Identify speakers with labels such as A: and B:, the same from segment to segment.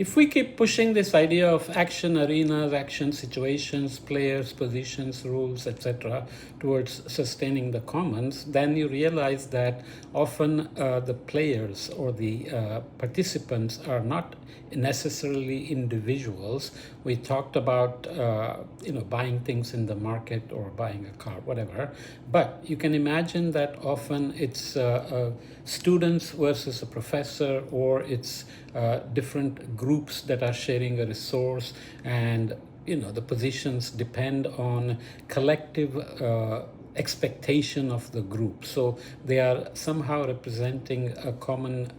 A: if we keep pushing this idea of action arenas, action situations, players, positions, rules, etc., towards sustaining the commons, then you realize that often the players or the participants are not necessarily individuals. We talked about buying things in the market or buying a car, whatever. But you can imagine that often it's students versus a professor, or it's different groups that are sharing a resource, and the positions depend on collective expectation of the group. So they are somehow representing a common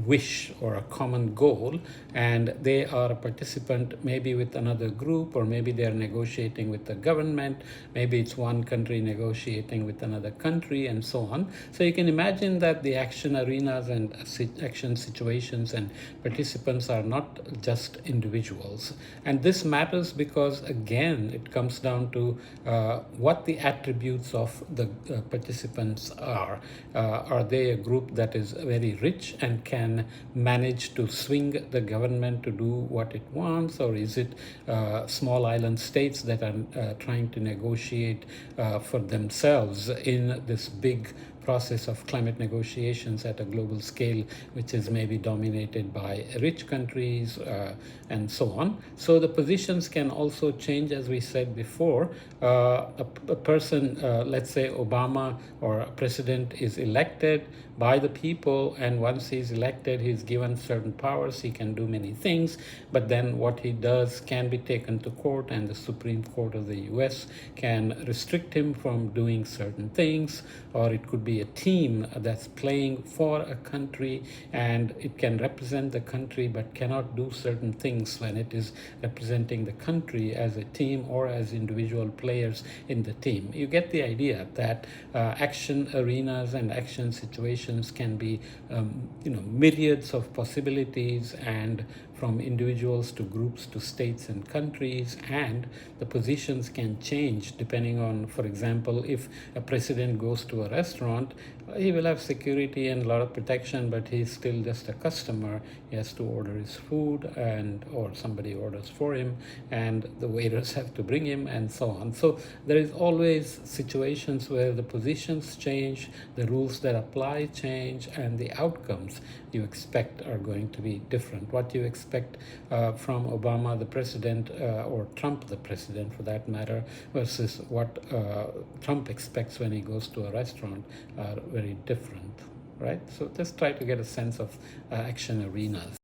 A: wish or a common goal, and they are a participant maybe with another group, or maybe they are negotiating with the government, maybe it's one country negotiating with another country, and so on. So you can imagine that the action arenas and action situations and participants are not just individuals. And this matters because, again, it comes down to what the attributes of the participants are. Are they a group that is very rich and can manage to swing the government to do what it wants, or is it small island states that are trying to negotiate for themselves in this big process of climate negotiations at a global scale, which is maybe dominated by rich countries and so on. So the positions can also change, as we said before. A person, let's say Obama, or a president, is elected by the people, and once he's elected, he's given certain powers. He can do many things, but then what he does can be taken to court, and the Supreme Court of the US can restrict him from doing certain things. Or it could be a team that's playing for a country, and it can represent the country but cannot do certain things when it is representing the country as a team or as individual players in the team. You get the idea that action arenas and action situations can be myriads of possibilities, and from individuals to groups to states and countries, and the positions can change depending on, for example, if a president goes to a restaurant, he will have security and a lot of protection, but he's still just a customer. He has to order his food, or somebody orders for him, and the waiters have to bring him, and so on. So there is always situations where the positions change, the rules that apply change, and the outcomes you expect are going to be different. What you expect from Obama the president, or Trump the president for that matter, versus what Trump expects when he goes to a restaurant are very different, right? So just try to get a sense of action arenas.